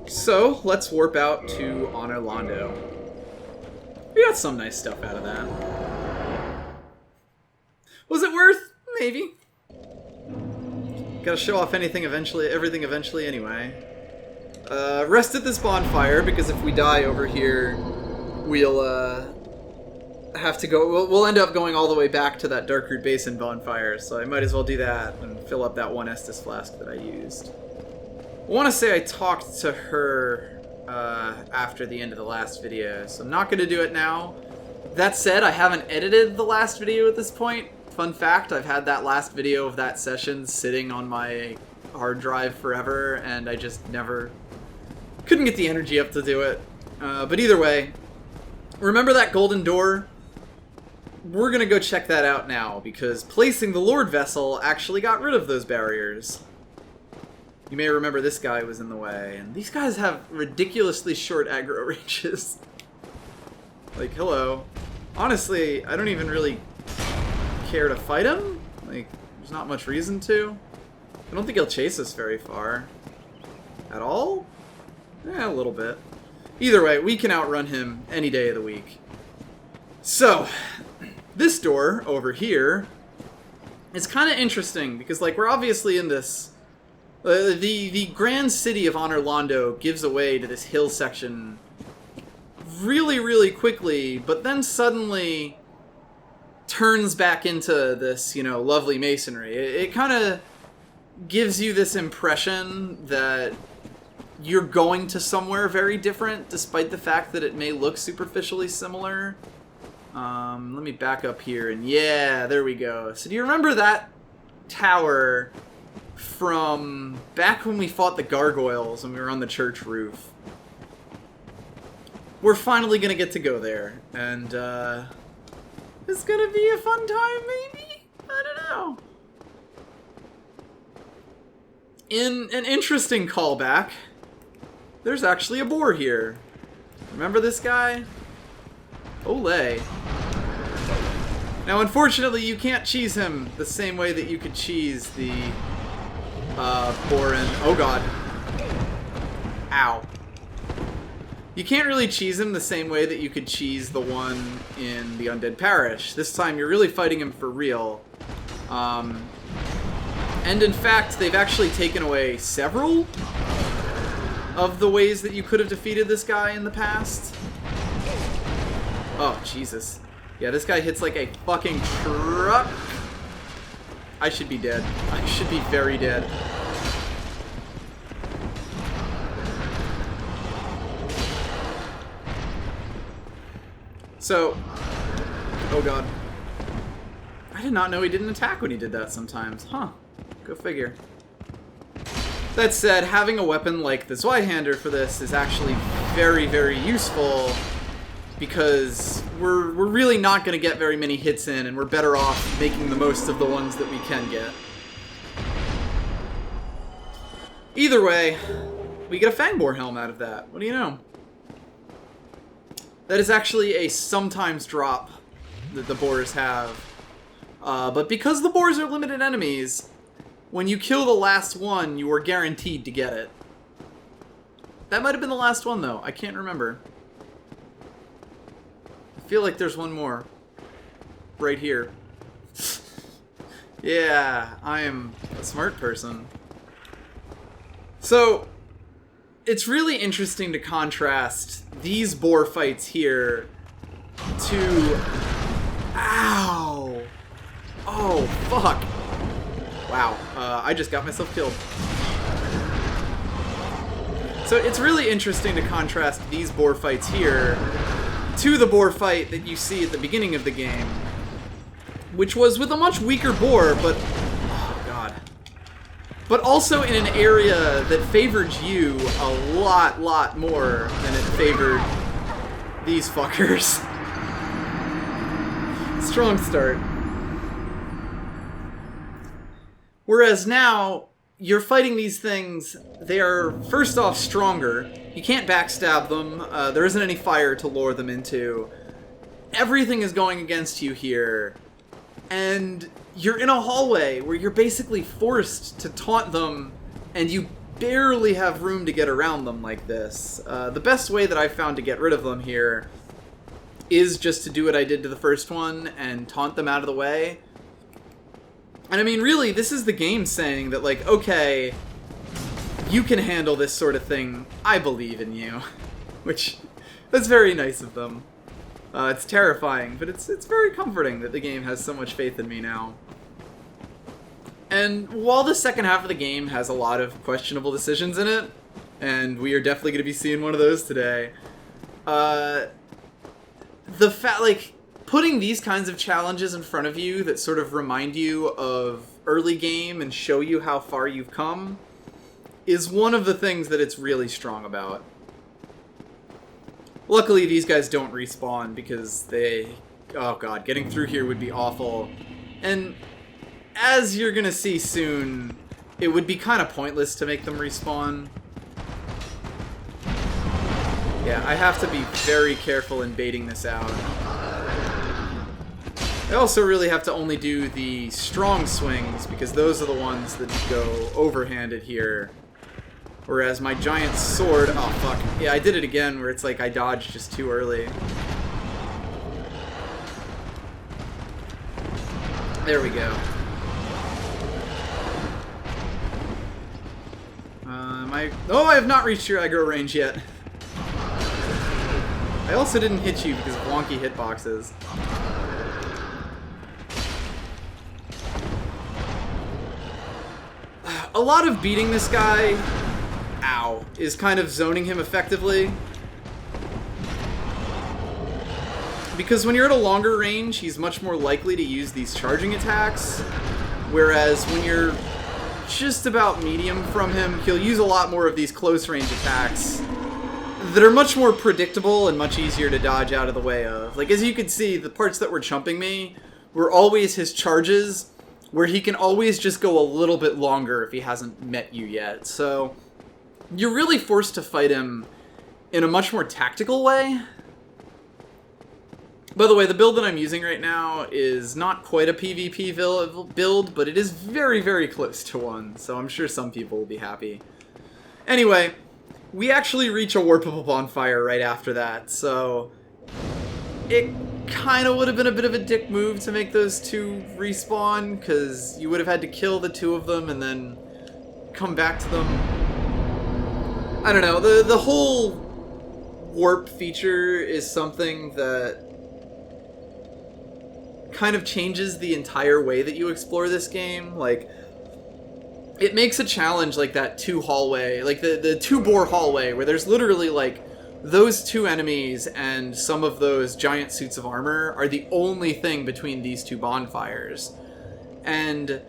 So, let's warp out to Orlando. We got some nice stuff out of that. Was it worth? Maybe. Gotta show off everything eventually anyway. Rest at this bonfire, because if we die over here, we'll, have to go... We'll end up going all the way back to that Darkroot Basin bonfire, so I might as well do that and fill up that one Estus flask that I used. I want to say I talked to her after the end of the last video, so I'm not going to do it now. That said, I haven't edited the last video at this point. Fun fact, I've had that last video of that session sitting on my hard drive forever, and I just never... couldn't get the energy up to do it. But either way, remember that golden door? We're going to go check that out now, because placing the Lord Vessel actually got rid of those barriers. You may remember this guy was in the way, and these guys have ridiculously short aggro ranges. Like, hello. Honestly, I don't even really care to fight him. Like, there's not much reason to. I don't think he'll chase us very far. At all? Yeah, a little bit. Either way, we can outrun him any day of the week. So, this door over here is kind of interesting, because, like, we're obviously in this... the grand city of Orlando gives away to this hill section really, really quickly, but then suddenly turns back into this, you know, lovely masonry. It kind of gives you this impression that you're going to somewhere very different, despite the fact that it may look superficially similar. Let me back up here, and yeah, there we go. So do you remember that tower from back when we fought the gargoyles when we were on the church roof? We're finally gonna get to go there, and it's gonna be a fun time, maybe? I don't know. In an interesting callback, there's actually a boar here. Remember this guy? Olay. Now, unfortunately, you can't cheese him the same way that you could cheese the Boar and... oh god. Ow. You can't really cheese him the same way that you could cheese the one in the Undead Parish. This time, you're really fighting him for real. And in fact, they've actually taken away several of the ways that you could have defeated this guy in the past. Oh, Jesus. Yeah, this guy hits like a fucking truck. I should be dead. I should be very dead. So, oh god. I did not know he didn't attack when he did that sometimes. Huh. Go figure. That said, having a weapon like the Zweihander for this is actually very, very useful, because we're really not going to get very many hits in, and we're better off making the most of the ones that we can get. Either way, we get a Fangboar helm out of that. What do you know? That is actually a sometimes drop that the boars have. But because the boars are limited enemies, when you kill the last one, you are guaranteed to get it. That might have been the last one, though. I can't remember. I feel like there's one more. Right here. Yeah, I am a smart person. So, it's really interesting to contrast these boar fights here to... ow! Oh, fuck! Wow, I just got myself killed. So it's really interesting to contrast these boar fights here to the boar fight that you see at the beginning of the game, which was with a much weaker boar, but... oh, God. But also in an area that favored you a lot more than it favored these fuckers. Strong start. Whereas now, you're fighting these things, they are, first off, stronger. You can't backstab them. There isn't any fire to lure them into. Everything is going against you here. And you're in a hallway where you're basically forced to taunt them, and you barely have room to get around them like this. The best way that I've found to get rid of them here is just to do what I did to the first one and taunt them out of the way. And I mean, really, this is the game saying that, like, okay, you can handle this sort of thing. I believe in you. Which, that's very nice of them. It's terrifying, but it's very comforting that the game has so much faith in me now. And while the second half of the game has a lot of questionable decisions in it, and we are definitely going to be seeing one of those today, like, putting these kinds of challenges in front of you that sort of remind you of early game and show you how far you've come is one of the things that it's really strong about. Luckily, these guys don't respawn because they... Oh god, getting through here would be awful. And as you're gonna see soon, it would be kind of pointless to make them respawn. Yeah, I have to be very careful in baiting this out. I also really have to only do the strong swings because those are the ones that go overhanded here. Whereas my giant sword... Oh, fuck. Yeah, I did it again where it's like I dodged just too early. There we go. Oh, I have not reached your aggro range yet. I also didn't hit you because of wonky hitboxes. A lot of beating this guy... Ow. Is kind of zoning him effectively. Because when you're at a longer range, he's much more likely to use these charging attacks. Whereas when you're just about medium from him, he'll use a lot more of these close range attacks that are much more predictable and much easier to dodge out of the way of. Like, as you can see, the parts that were chumping me were always his charges, where he can always just go a little bit longer if he hasn't met you yet. So you're really forced to fight him in a much more tactical way. By the way, the build that I'm using right now is not quite a PvP build, but it is very, very close to one, so I'm sure some people will be happy. Anyway, we actually reach a warpable bonfire right after that, so it kind of would have been a bit of a dick move to make those two respawn, because you would have had to kill the two of them and then come back to them. I don't know, the whole warp feature is something that kind of changes the entire way that you explore this game. Like, it makes a challenge like that two hallway, like the two Boar hallway, where there's literally like those two enemies and some of those giant suits of armor are the only thing between these two bonfires. And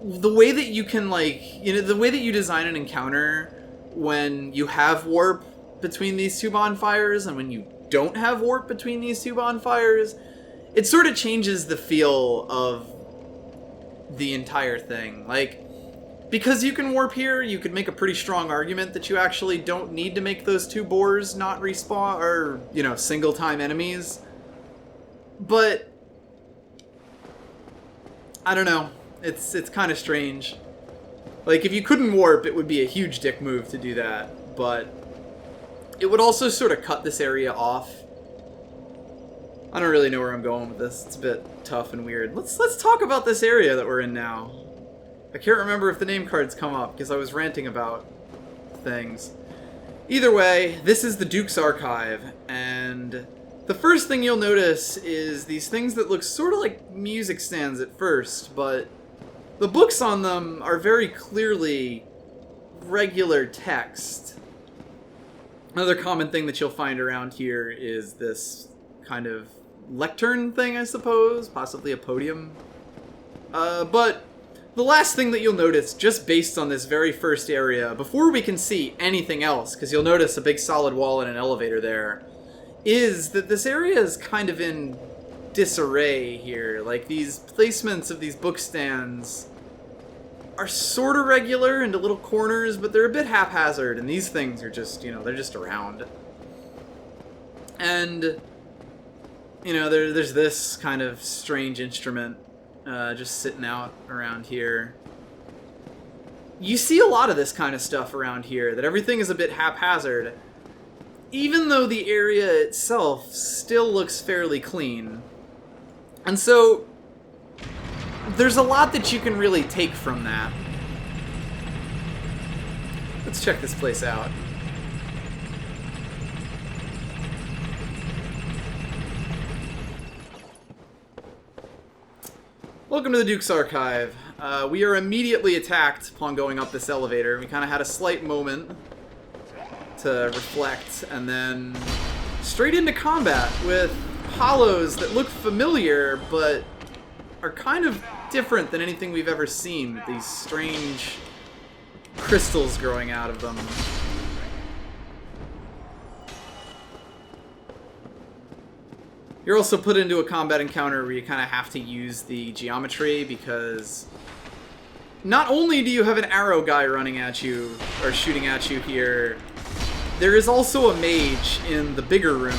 the way that you can, like, you know, the way that you design an encounter when you have warp between these two bonfires and when you don't have warp between these two bonfires, it sort of changes the feel of the entire thing. Like, because you can warp here, you could make a pretty strong argument that you actually don't need to make those two Boars not respawn, or, you know, single-time enemies. But I don't know. It's kind of strange. Like, if you couldn't warp, it would be a huge dick move to do that, but it would also sort of cut this area off. I don't really know where I'm going with this. It's a bit tough and weird. Let's talk about this area that we're in now. I can't remember if the name cards come up, because I was ranting about things. Either way, this is the Duke's Archive, and the first thing you'll notice is these things that look sort of like music stands at first, but the books on them are very clearly regular text. Another common thing that you'll find around here is this kind of lectern thing, I suppose, possibly a podium. But the last thing that you'll notice, just based on this very first area, before we can see anything else, because you'll notice a big solid wall and an elevator there, is that this area is kind of in disarray here. Like, these placements of these book stands are sort of regular into little corners, but they're a bit haphazard, and these things are just, you know, they're just around. And, you know, there's this kind of strange instrument just sitting out around here. you see a lot of this kind of stuff around here, that everything is a bit haphazard, even though the area itself still looks fairly clean. And so, there's a lot that you can really take from that. Let's check this place out. Welcome to the Duke's Archive. We are immediately attacked upon going up this elevator. We kind of had a slight moment to reflect, and then straight into combat with hollows that look familiar, but are kind of different than anything we've ever seen. These strange crystals growing out of them. You're also put into a combat encounter where you kind of have to use the geometry, because not only do you have an arrow guy running at you, or shooting at you here, there is also a mage in the bigger room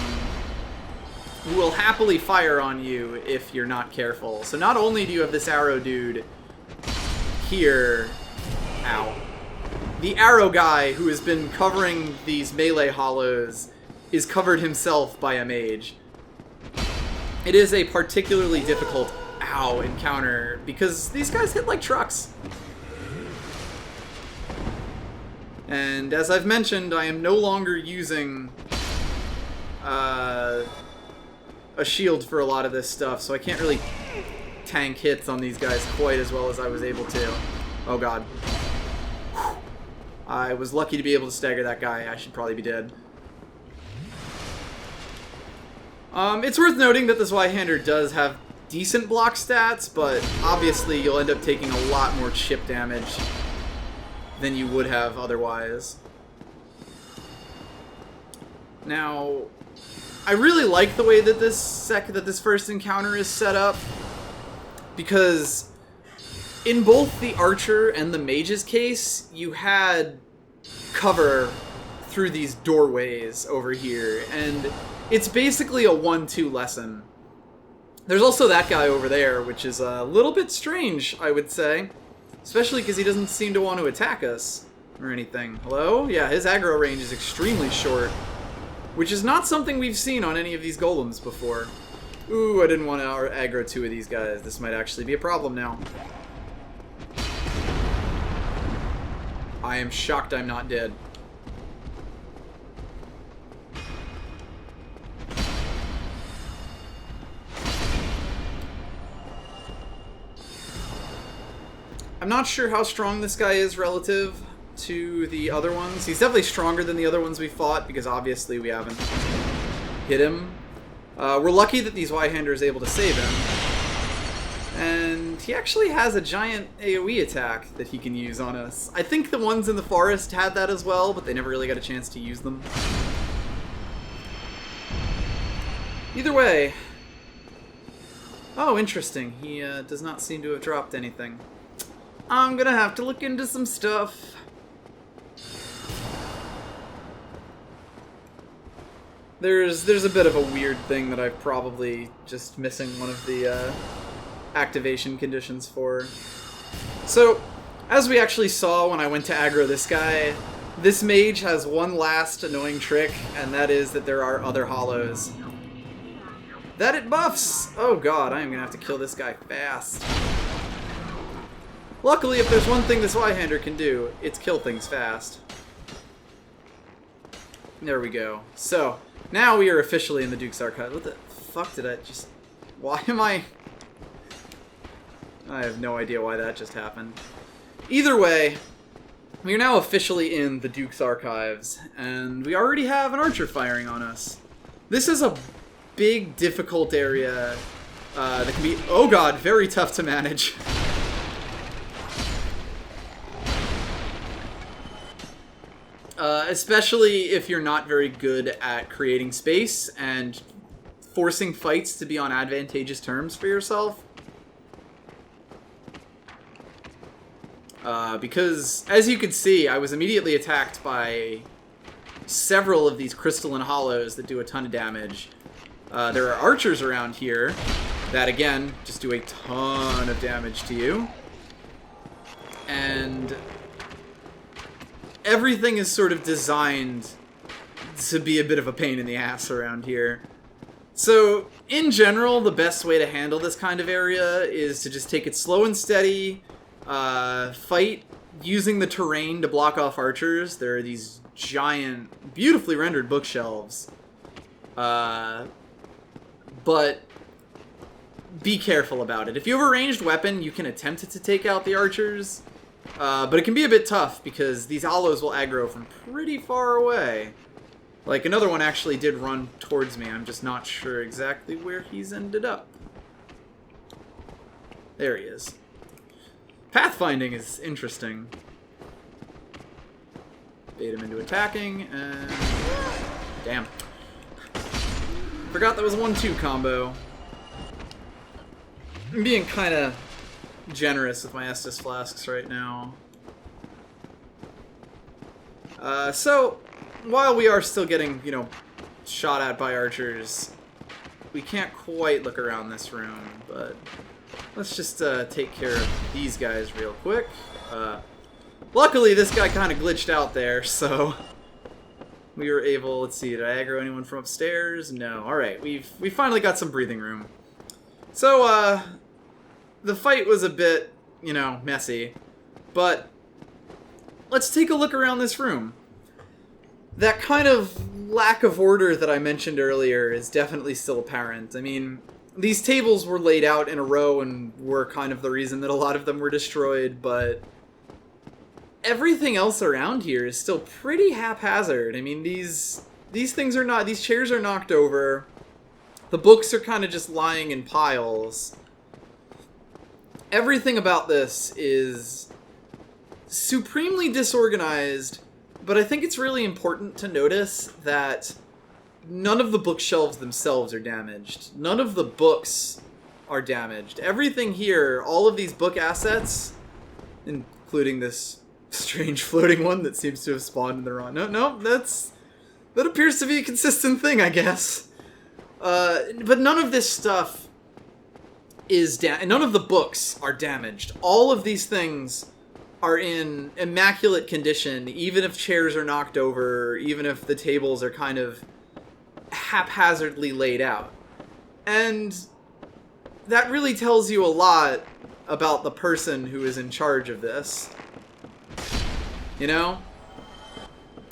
who will happily fire on you if you're not careful. So not only do you have this arrow dude here, ow, the arrow guy who has been covering these melee hollows is covered himself by a mage. It is a particularly difficult, ow, encounter, because these guys hit like trucks. And as I've mentioned, I am no longer using a shield for a lot of this stuff, so I can't really tank hits on these guys quite as well as I was able to. Oh god. Whew. I was lucky to be able to stagger that guy. I should probably be dead. It's worth noting that this Y-hander does have decent block stats, but obviously you'll end up taking a lot more chip damage than you would have otherwise. Now, I really like the way that this first encounter is set up, because in both the archer and the mage's case, you had cover through these doorways over here, and it's basically a 1-2 lesson. There's also that guy over there, which is a little bit strange, I would say. Especially because he doesn't seem to want to attack us or anything. Hello? Yeah, his aggro range is extremely short, which is not something we've seen on any of these golems before. Ooh, I didn't want to aggro 2 of these guys. This might actually be a problem now. I am shocked I'm not dead. I'm not sure how strong this guy is relative to the other ones. He's definitely stronger than the other ones we fought, because obviously we haven't hit him. We're lucky that these Y-hander is able to save him. And he actually has a giant AoE attack that he can use on us. I think the ones in the forest had that as well, but they never really got a chance to use them. Either way. Oh, interesting. He does not seem to have dropped anything. I'm gonna have to look into some stuff. There's a bit of a weird thing that I'm probably just missing one of the activation conditions for. So, as we actually saw when I went to aggro this guy, this mage has one last annoying trick, and that is that there are other hollows that it buffs! Oh god, I am gonna have to kill this guy fast. Luckily, if there's one thing this Y-hander can do, it's kill things fast. There we go. So, now we are officially in the Duke's Archive. What the fuck did I just... Why am I have no idea why that just happened. Either way, we are now officially in the Duke's Archives, and we already have an archer firing on us. This is a big, difficult area that can be, oh god, very tough to manage. Especially if you're not very good at creating space and forcing fights to be on advantageous terms for yourself. Because, as you can see, I was immediately attacked by several of these crystalline hollows that do a ton of damage. There are archers around here that, again, just do a ton of damage to you. And everything is sort of designed to be a bit of a pain in the ass around here. So, in general, the best way to handle this kind of area is to just take it slow and steady, fight using the terrain to block off archers. There are these giant, beautifully rendered bookshelves. But be careful about it. If you have a ranged weapon, you can attempt to take out the archers, but it can be a bit tough because these hollows will aggro from pretty far away. Like, another one actually did run towards me. I'm just not sure exactly where he's ended up. There he is. Pathfinding is interesting. Bait him into attacking, and... damn. Forgot that was a 1-2 combo. I'm being kind of generous with my Estus flasks right now. So, while we are still getting, you know, shot at by archers, we can't quite look around this room, but let's just take care of these guys real quick. Luckily, this guy kind of glitched out there, so we were able, let's see, did I aggro anyone from upstairs? No. Alright, we finally got some breathing room. So, the fight was a bit, you know, messy, but let's take a look around this room. That kind of lack of order that I mentioned earlier is definitely still apparent. I mean, these tables were laid out in a row and were kind of the reason that a lot of them were destroyed, but everything else around here is still pretty haphazard. I mean, these things are not, these chairs are knocked over. The books are kind of just lying in piles. Everything about this is supremely disorganized, but I think it's really important to notice that none of the bookshelves themselves are damaged. None of the books are damaged. Everything here, all of these book assets, including this strange floating one that seems to have spawned in the wrong... No, that appears to be a consistent thing, I guess. But none of this stuff is none of the books are damaged. All of these things are in immaculate condition, even if chairs are knocked over, even if the tables are kind of haphazardly laid out. And that really tells you a lot about the person who is in charge of this. You know?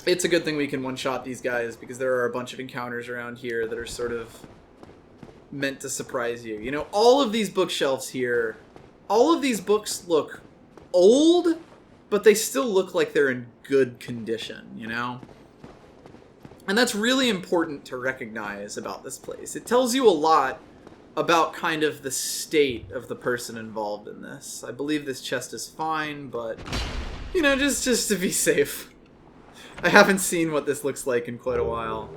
It's a good thing we can one-shot these guys, because there are a bunch of encounters around here that are sort of meant to surprise you. You know, all of these bookshelves here, all of these books look old, but they still look like they're in good condition, you know? And that's really important to recognize about this place. It tells you a lot about kind of the state of the person involved in this. I believe this chest is fine, but, you know, just to be safe. I haven't seen what this looks like in quite a while.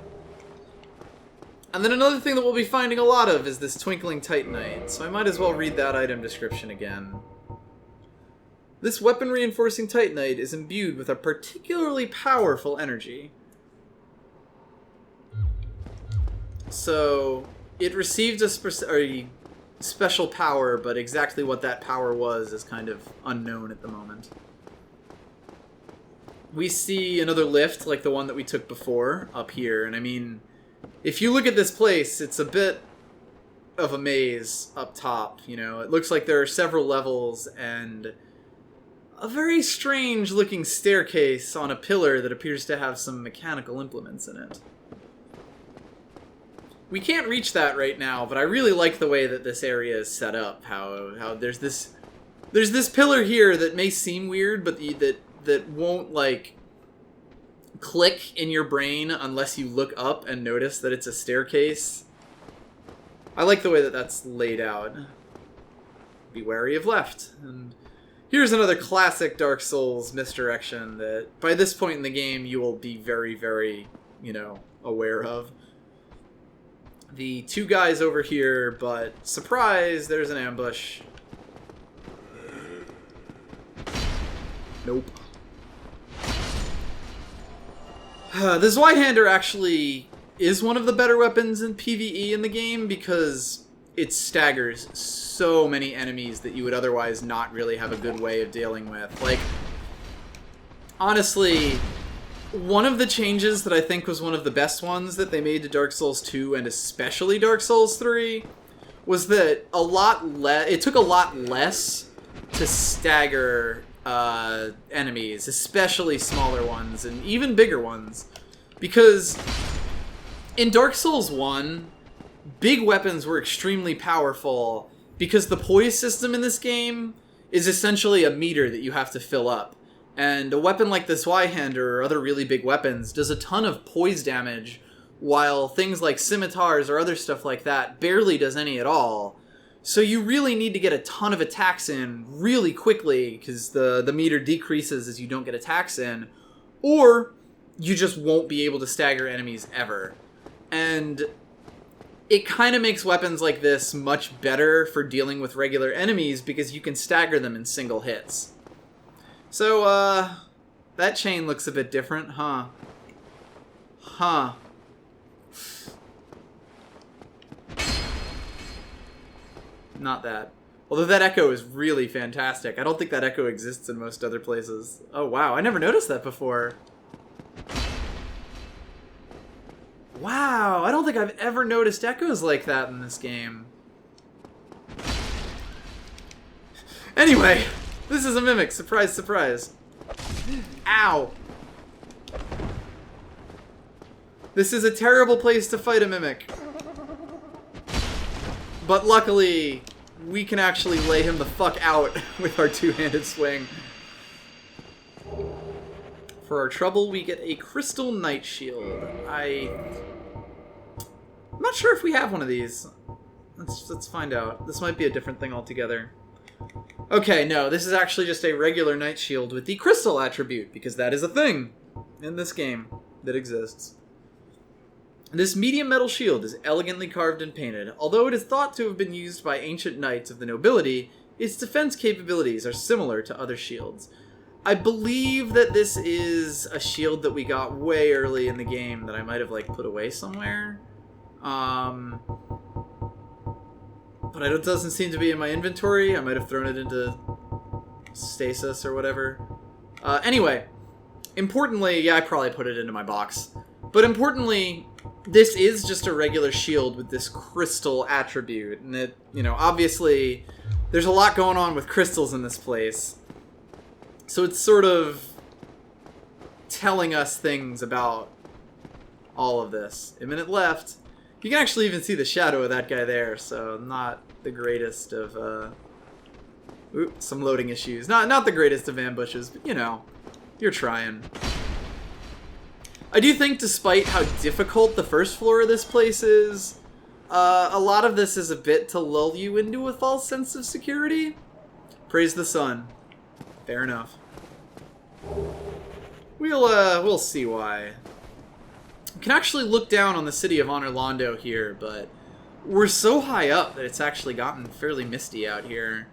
And then another thing that we'll be finding a lot of is this Twinkling Titanite, so I might as well read that item description again. This weapon-reinforcing Titanite is imbued with a particularly powerful energy. So, it received a special power, but exactly what that power was is kind of unknown at the moment. We see another lift, like the one that we took before, up here, and I mean, if you look at this place, it's a bit of a maze up top, you know? It looks like there are several levels, and a very strange looking staircase on a pillar that appears to have some mechanical implements in it. We can't reach that right now, but I really like the way that this area is set up. How there's this pillar here that may seem weird, but that won't like click in your brain unless you look up and notice that it's a staircase. I like the way that that's laid out. Be wary of left. And here's another classic Dark Souls misdirection that by this point in the game you will be very, very, you know, aware of. The two guys over here, but surprise, there's an ambush. Nope. The Zweihander actually is one of the better weapons in PvE in the game because it staggers so many enemies that you would otherwise not really have a good way of dealing with. Like, honestly, One of the changes that I think was one of the best ones that they made to Dark Souls 2 and especially Dark Souls 3 was that it took a lot less to stagger enemies, especially smaller ones and even bigger ones. Because in Dark Souls 1, big weapons were extremely powerful because the poise system in this game is essentially a meter that you have to fill up. And a weapon like the Zweihander or other really big weapons does a ton of poise damage, while things like scimitars or other stuff like that barely does any at all. So you really need to get a ton of attacks in really quickly, because the meter decreases as you don't get attacks in, or you just won't be able to stagger enemies ever. And it kind of makes weapons like this much better for dealing with regular enemies, because you can stagger them in single hits. So, that chain looks a bit different, huh? Huh. Not that. Although that echo is really fantastic. I don't think that echo exists in most other places. Oh, wow. I never noticed that before. Wow. I don't think I've ever noticed echoes like that in this game. Anyway, this is a mimic. Surprise, surprise. Ow. This is a terrible place to fight a mimic. But luckily, we can actually lay him the fuck out with our two-handed swing. For our trouble, we get a crystal knight shield. I'm not sure if we have one of these. Let's find out. This might be a different thing altogether. Okay, no, this is actually just a regular knight shield with the crystal attribute, because that is a thing in this game that exists. This medium metal shield is elegantly carved and painted. Although it is thought to have been used by ancient knights of the nobility, its defense capabilities are similar to other shields. I believe that this is a shield that we got way early in the game that I might have, like, put away somewhere. But it doesn't seem to be in my inventory. I might have thrown it into stasis or whatever. Anyway, importantly, yeah, I probably put it into my box. But importantly, this is just a regular shield with this crystal attribute. And it, you know, obviously, there's a lot going on with crystals in this place. So it's sort of telling us things about all of this. A minute left. You can actually even see the shadow of that guy there, so not the greatest of, some loading issues. Not the greatest of ambushes, but, you know, you're trying. I do think, despite how difficult the first floor of this place is, a lot of this is a bit to lull you into a false sense of security. Praise the sun. Fair enough. We'll see why. You can actually look down on the city of Orlando here, but we're so high up that it's actually gotten fairly misty out here.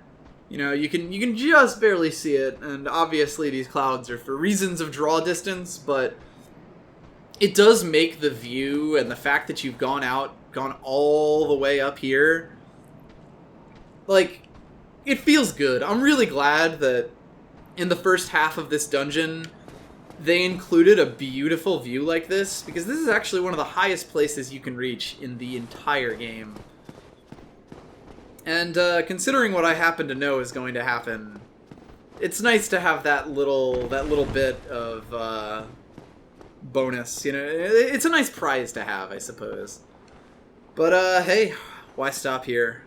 You know, you can just barely see it, and obviously these clouds are for reasons of draw distance, but it does make the view and the fact that you've gone all the way up here, like, it feels good. I'm really glad that in the first half of this dungeon they included a beautiful view like this, because this is actually one of the highest places you can reach in the entire game. And considering what I happen to know is going to happen, it's nice to have that little bit of bonus. You know, it's a nice prize to have, I suppose. But hey, why stop here?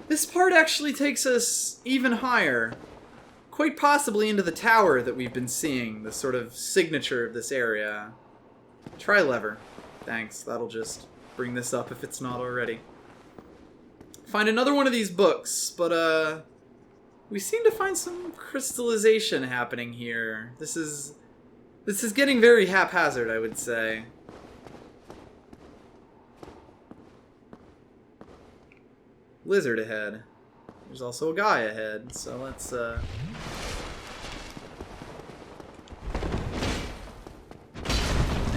This part actually takes us even higher, quite possibly into the tower that we've been seeing, the sort of signature of this area. Try lever. Thanks, that'll just bring this up if it's not already. Find another one of these books, but we seem to find some crystallization happening here. This is getting very haphazard, I would say. Lizard ahead. There's also a guy ahead, so let's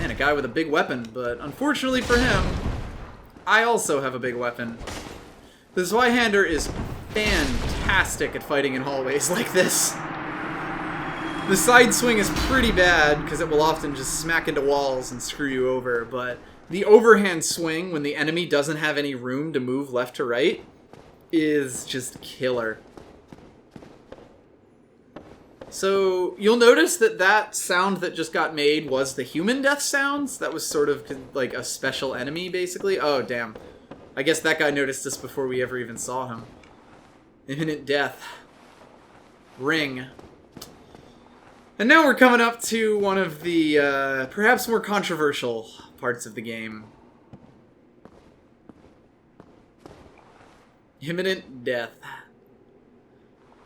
Man, a guy with a big weapon, but unfortunately for him, I also have a big weapon. The Zweihander is fantastic at fighting in hallways like this. The side swing is pretty bad because it will often just smack into walls and screw you over, but the overhand swing when the enemy doesn't have any room to move left to right is just killer. So you'll notice that that sound that just got made was the human death sounds. That was sort of like a special enemy, basically. Oh, damn. I guess that guy noticed us before we ever even saw him. Imminent death. Ring. And now we're coming up to one of the perhaps more controversial parts of the game. Imminent death.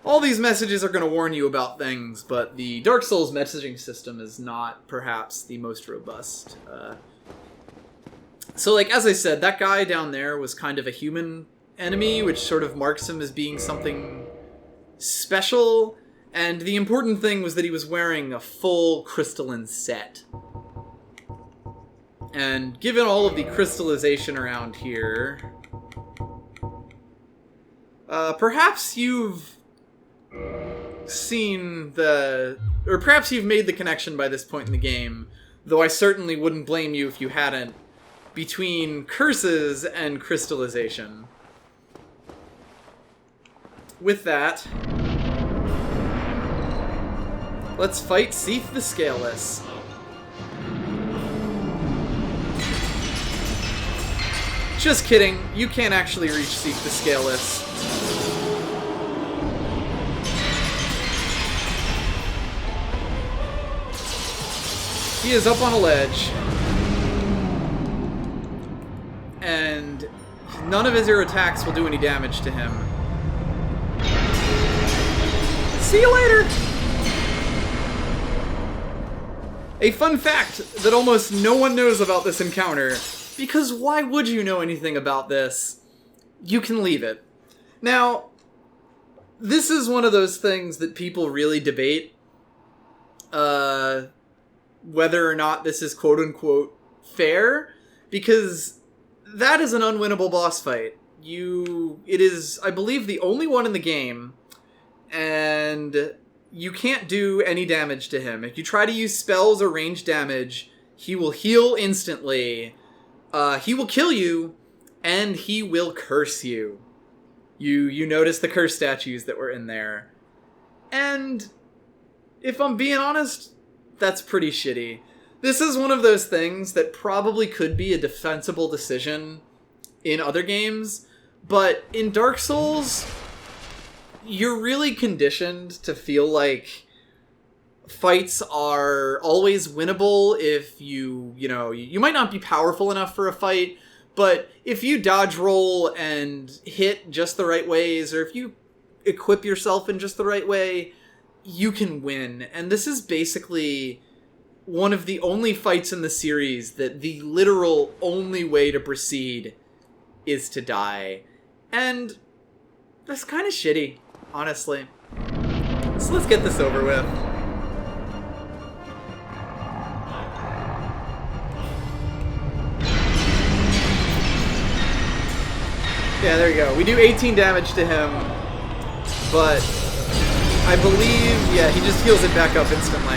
All these messages are going to warn you about things, but the Dark Souls messaging system is not perhaps the most robust. So, like, as I said, that guy down there was kind of a human enemy, which sort of marks him as being something special. And the important thing was that he was wearing a full crystalline set. And given all of the crystallization around here, perhaps you've seen or perhaps you've made the connection by this point in the game, though I certainly wouldn't blame you if you hadn't, between curses and crystallization. With that, let's fight Seath the Scaleless. Just kidding, you can't actually reach Seath the Scaleless. He is up on a ledge, and none of his air attacks will do any damage to him. See you later! A fun fact that almost no one knows about this encounter, because why would you know anything about this? You can leave it. Now, this is one of those things that people really debate, whether or not this is quote-unquote fair, because that is an unwinnable boss fight. It is, I believe, the only one in the game, and you can't do any damage to him. If you try to use spells or range damage, he will heal instantly, he will kill you, and he will curse you. You notice the curse statues that were in there. And if I'm being honest, that's pretty shitty. This is one of those things that probably could be a defensible decision in other games, but in Dark Souls, you're really conditioned to feel like fights are always winnable if you might not be powerful enough for a fight, but if you dodge roll and hit just the right ways, or if you equip yourself in just the right way, you can win. And this is basically one of the only fights in the series that the literal only way to proceed is to die. And that's kind of shitty, honestly. So let's get this over with. Yeah, there you go. We do 18 damage to him, but I believe, yeah, he just heals it back up instantly.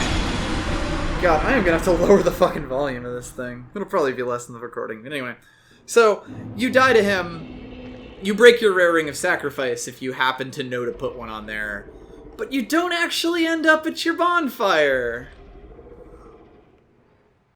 God, I am gonna have to lower the fucking volume of this thing. It'll probably be less than the recording. But anyway, so you die to him. You break your rare ring of sacrifice if you happen to know to put one on there. But you don't actually end up at your bonfire.